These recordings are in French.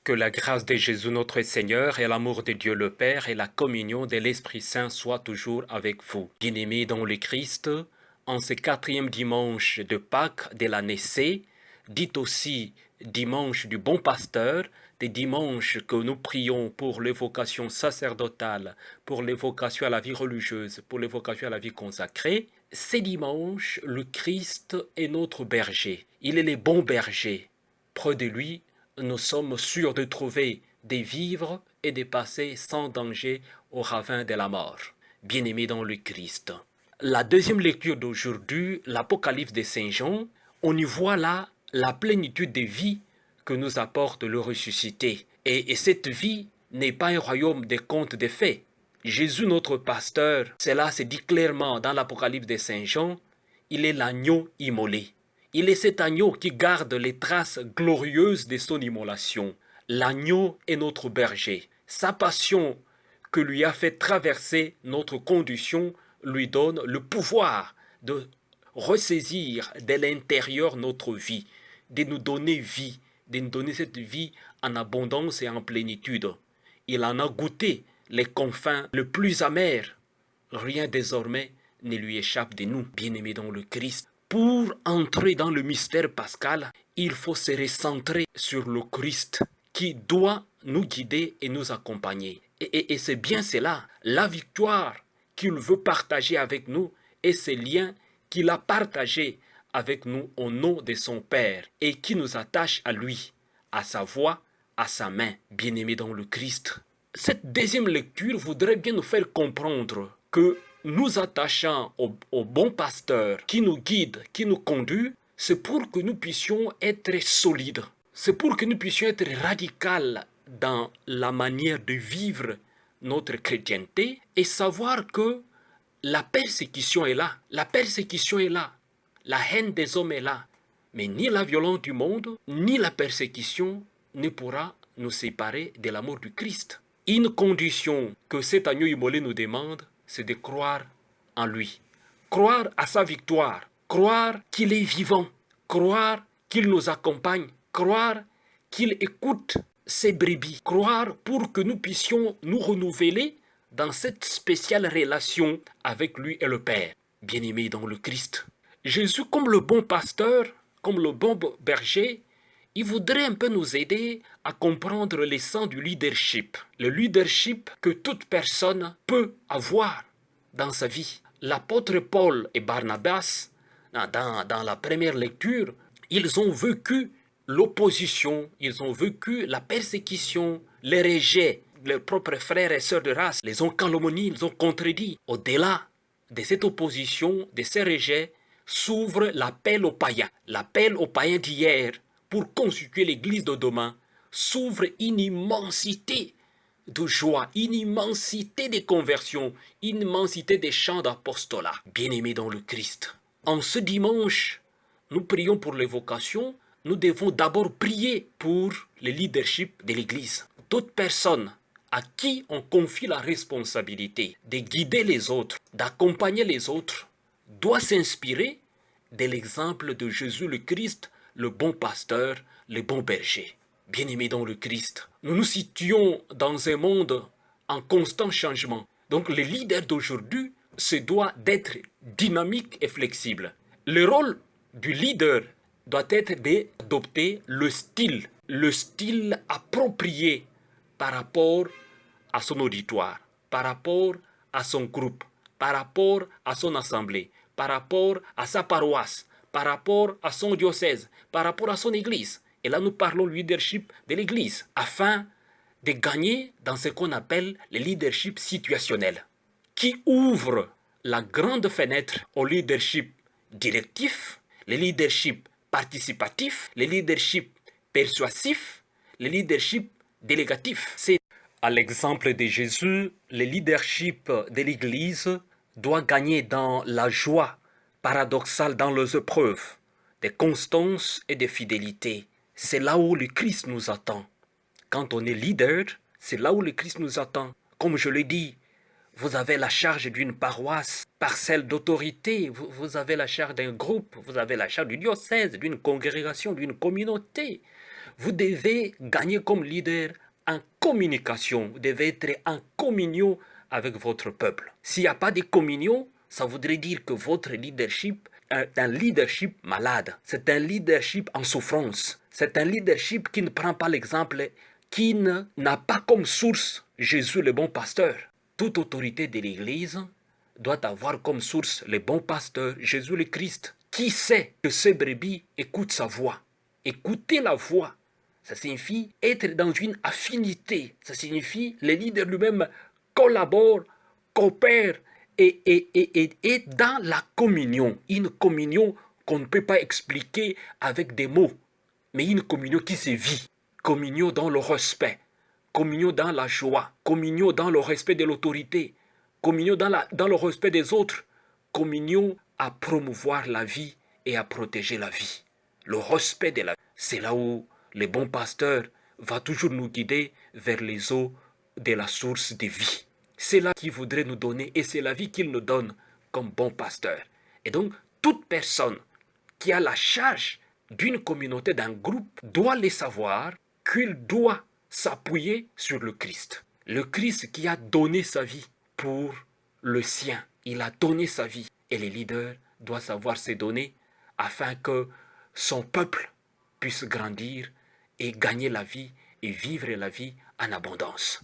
Que la grâce de Jésus notre Seigneur et l'amour de Dieu le Père et la communion de l'Esprit Saint soient toujours avec vous. Bien-aimés dans le Christ, en ce quatrième dimanche de Pâques de l'année C, dit aussi dimanche du bon pasteur, des dimanches que nous prions pour l'évocation sacerdotale, pour l'évocation à la vie religieuse, pour l'évocation à la vie consacrée, ces dimanches, le Christ est notre berger. Il est le bon berger. Près de lui, nous sommes sûrs de trouver des vivres et de passer sans danger au ravin de la mort. Bien-aimés dans le Christ. La deuxième lecture d'aujourd'hui, l'Apocalypse de Saint Jean, on y voit là la plénitude de vie que nous apporte le ressuscité. Et cette vie n'est pas un royaume des contes de fées. Jésus, notre pasteur, cela se dit clairement dans l'Apocalypse de Saint Jean, il est l'agneau immolé. Il est cet agneau qui garde les traces glorieuses de son immolation. L'agneau est notre berger. Sa passion que lui a fait traverser notre condition lui donne le pouvoir de ressaisir de l'intérieur notre vie, de nous donner vie, de nous donner cette vie en abondance et en plénitude. Il en a goûté les confins le plus amers. Rien désormais ne lui échappe de nous, bien-aimés dans le Christ. Pour entrer dans le mystère pascal, il faut se recentrer sur le Christ qui doit nous guider et nous accompagner. Et c'est bien cela, la victoire qu'il veut partager avec nous et ces liens qu'il a partagés avec nous au nom de son Père et qui nous attache à lui, à sa voix, à sa main, bien-aimés dans le Christ. Cette deuxième lecture voudrait bien nous faire comprendre que nous attachant au bon pasteur qui nous guide, qui nous conduit, c'est pour que nous puissions être solides. C'est pour que nous puissions être radicaux dans la manière de vivre notre chrétienté et savoir que la persécution est là. La persécution est là. La haine des hommes est là. Mais ni la violence du monde, ni la persécution ne pourra nous séparer de l'amour du Christ. Une condition que cet agneau immolé nous demande, c'est de croire en lui. Croire à sa victoire. Croire qu'il est vivant. Croire qu'il nous accompagne. Croire qu'il écoute ses brebis. Croire pour que nous puissions nous renouveler dans cette spéciale relation avec lui et le Père. Bien-aimés dans le Christ. Jésus, comme le bon pasteur, comme le bon berger, il voudrait un peu nous aider à comprendre l'essence du leadership. Le leadership que toute personne peut avoir dans sa vie. L'apôtre Paul et Barnabas, dans la première lecture, ils ont vécu l'opposition, ils ont vécu la persécution, les rejets. Leurs propres frères et sœurs de race les ont calomniés, ils ont contredit. Au-delà de cette opposition, de ces rejets, s'ouvre l'appel aux païens. L'appel aux païens d'hier pour constituer l'église de demain s'ouvre une immensité de joie, une immensité de conversions, une immensité des chants d'apostolat. Bien-aimés dans le Christ. En ce dimanche, nous prions pour l'évocation. Nous devons d'abord prier pour le leadership de l'église. Toute personne à qui on confie la responsabilité de guider les autres, d'accompagner les autres, doit s'inspirer de l'exemple de Jésus le Christ, le bon pasteur, le bon berger. Bien-aimés dans le Christ, nous nous situons dans un monde en constant changement. Donc le leader d'aujourd'hui se doit d'être dynamique et flexible. Le rôle du leader doit être d'adopter le style approprié par rapport à son auditoire, par rapport à son groupe, par rapport à son assemblée, par rapport à sa paroisse, par rapport à son diocèse, par rapport à son église. Et là, nous parlons du leadership de l'église, afin de gagner dans ce qu'on appelle le leadership situationnel, qui ouvre la grande fenêtre au leadership directif, le leadership participatif, le leadership persuasif, le leadership délégatif. C'est à l'exemple de Jésus, le leadership de l'Église doit gagner dans la joie paradoxale dans les épreuves, de constance et de fidélité. C'est là où le Christ nous attend. Quand on est leader, c'est là où le Christ nous attend. Comme je l'ai dit, Vous avez la charge d'une paroisse, parcelle d'autorité, vous avez la charge d'un groupe, vous avez la charge du diocèse, d'une congrégation, d'une communauté. Vous devez gagner comme leader en communication, vous devez être en communion avec votre peuple. S'il n'y a pas de communion, ça voudrait dire que votre leadership est un leadership malade, c'est un leadership en souffrance, c'est un leadership qui ne prend pas l'exemple, qui n'a pas comme source Jésus le bon pasteur. Toute autorité de l'Église doit avoir comme source le bon pasteur, Jésus le Christ, qui sait que ses brebis écoutent sa voix. Écouter la voix, ça signifie être dans une affinité, ça signifie le leader lui-même collabore, coopère et dans la communion, une communion qu'on ne peut pas expliquer avec des mots, mais une communion qui se vit, communion dans le respect, communion dans la joie, communion dans le respect de l'autorité, communion dans le respect des autres, communion à promouvoir la vie et à protéger la vie. Le respect de la vie, c'est là où le bon pasteur va toujours nous guider vers les eaux de la source de vie. C'est là qu'il voudrait nous donner et c'est la vie qu'il nous donne comme bon pasteur. Et donc, toute personne qui a la charge d'une communauté, d'un groupe, doit le savoir qu'il doit s'appuyer sur le Christ. Le Christ qui a donné sa vie pour le sien. Il a donné sa vie. Et les leaders doivent savoir se donner afin que son peuple puisse grandir et gagner la vie et vivre la vie en abondance.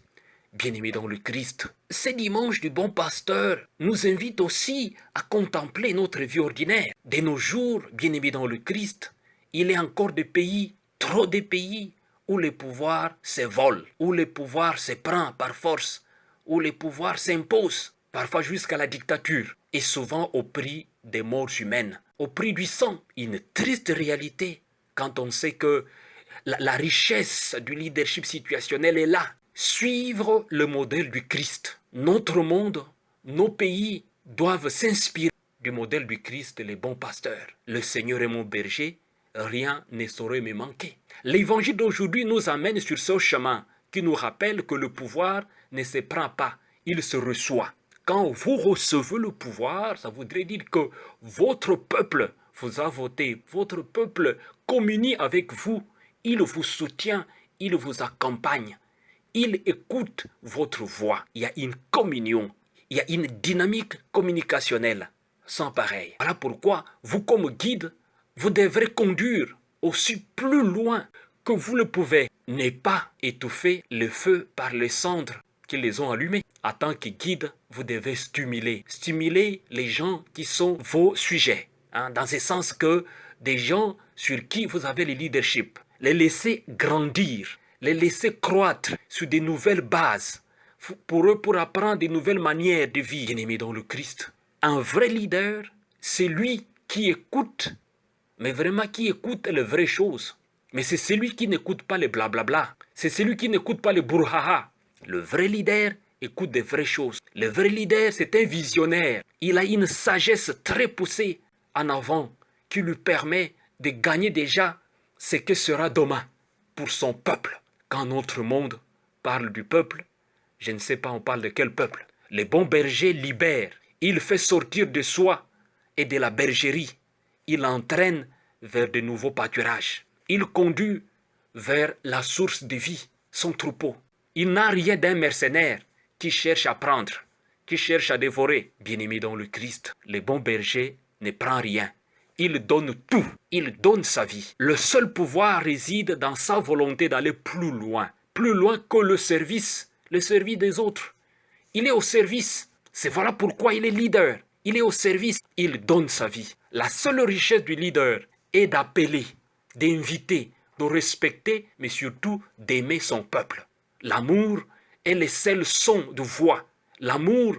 Bien-aimés dans le Christ, ce dimanche du bon pasteur nous invite aussi à contempler notre vie ordinaire. De nos jours, bien-aimés dans le Christ, il y a encore des pays, trop de pays, où le pouvoir se vole, où le pouvoir se prend par force, où le pouvoir s'impose, parfois jusqu'à la dictature, et souvent au prix des morts humaines, au prix du sang. Une triste réalité quand on sait que la richesse du leadership situationnel est là. Suivre le modèle du Christ. Notre monde, nos pays doivent s'inspirer du modèle du Christ, les bons pasteurs. Le Seigneur est mon berger, rien ne saurait me manquer. L'évangile d'aujourd'hui nous amène sur ce chemin qui nous rappelle que le pouvoir ne se prend pas, il se reçoit. Quand vous recevez le pouvoir, ça voudrait dire que votre peuple vous a voté, votre peuple communie avec vous, il vous soutient, il vous accompagne. Il écoute votre voix. Il y a une communion. Il y a une dynamique communicationnelle sans pareil. Voilà pourquoi, vous comme guide, vous devrez conduire aussi plus loin que vous le pouvez. Ne pas étouffer le feu par les cendres qui les ont allumés. En tant que guide, vous devez stimuler les gens qui sont vos sujets. Dans ce sens que des gens sur qui vous avez le leadership. Les laisser grandir, les laisser croître sur de nouvelles bases, pour eux, pour apprendre de nouvelles manières de vie. Bien-aimés dans le Christ, un vrai leader, c'est lui qui écoute, mais vraiment qui écoute les vraies choses. Mais c'est celui qui n'écoute pas les blablabla, c'est celui qui n'écoute pas les bourhaha. Le vrai leader écoute des vraies choses. Le vrai leader, c'est un visionnaire. Il a une sagesse très poussée en avant qui lui permet de gagner déjà ce que sera demain pour son peuple. Quand notre monde parle du peuple, je ne sais pas on parle de quel peuple. Le bon berger libère, il fait sortir de soi et de la bergerie. Il entraîne vers de nouveaux pâturages. Il conduit vers la source de vie, son troupeau. Il n'a rien d'un mercenaire qui cherche à prendre, qui cherche à dévorer. Bien-aimé dans le Christ, le bon berger ne prend rien. Il donne tout, il donne sa vie. Le seul pouvoir réside dans sa volonté d'aller plus loin que le service des autres. Il est au service. C'est voilà pourquoi il est leader. Il est au service. Il donne sa vie. La seule richesse du leader est d'appeler, d'inviter, de respecter, mais surtout d'aimer son peuple. L'amour est le seul son de voix. L'amour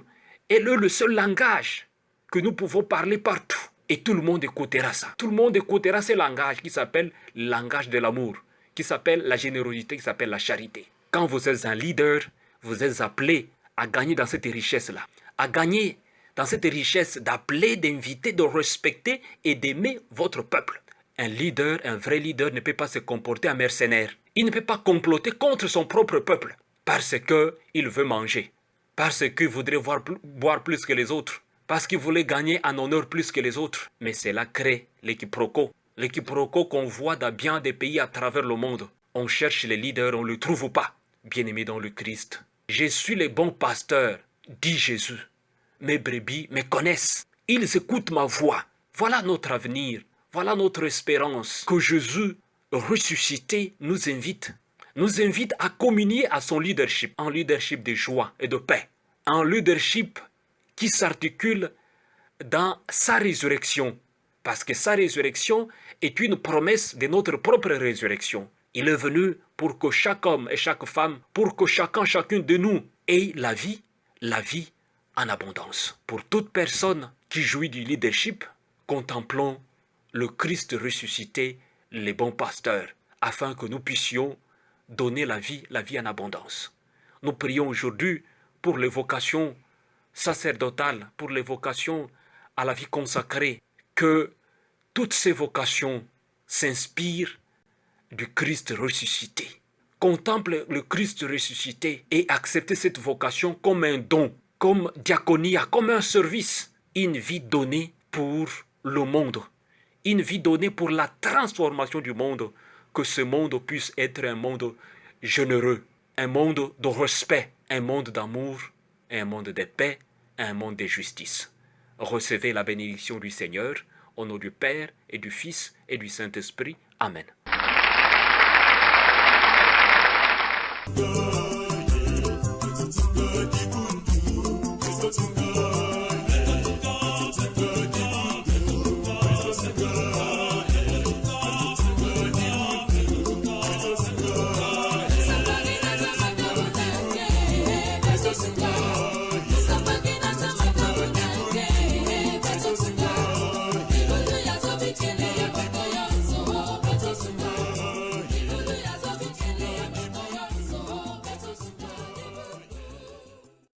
est le seul langage que nous pouvons parler partout. Et tout le monde écoutera ça. Tout le monde écoutera ce langage qui s'appelle le langage de l'amour, qui s'appelle la générosité, qui s'appelle la charité. Quand vous êtes un leader, vous êtes appelé à gagner dans cette richesse-là. À gagner dans cette richesse d'appeler, d'inviter, de respecter et d'aimer votre peuple. Un leader, un vrai leader ne peut pas se comporter en mercenaire. Il ne peut pas comploter contre son propre peuple parce qu'il veut manger, parce qu'ils voudraient boire plus que les autres, parce qu'ils voulaient gagner en honneur plus que les autres. Mais cela crée l'équiproquo. L'équiproquo qu'on voit dans bien des pays à travers le monde. On cherche les leaders, on ne le trouve pas. Bien-aimés dans le Christ, je suis le bon pasteur, dit Jésus. Mes brebis me connaissent. Ils écoutent ma voix. Voilà notre avenir. Voilà notre espérance. Que Jésus ressuscité nous invite. Nous invite à communier à son leadership. Un leadership de joie et de paix. Un leadership qui s'articule dans sa résurrection. Parce que sa résurrection est une promesse de notre propre résurrection. Il est venu pour que chaque homme et chaque femme, pour que chacune de nous ait la vie en abondance. Pour toute personne qui jouit du leadership, contemplons le Christ ressuscité, les bons pasteurs, afin que nous puissions donner la vie en abondance. Nous prions aujourd'hui pour les vocations sacerdotales, pour les vocations à la vie consacrée, que toutes ces vocations s'inspirent du Christ ressuscité. Contemple le Christ ressuscité et accepte cette vocation comme un don, comme diaconia, comme un service, une vie donnée pour le monde, une vie donnée pour la transformation du monde, que ce monde puisse être un monde généreux, un monde de respect, un monde d'amour, un monde de paix, un monde de justice. Recevez la bénédiction du Seigneur, au nom du Père et du Fils et du Saint-Esprit. Amen.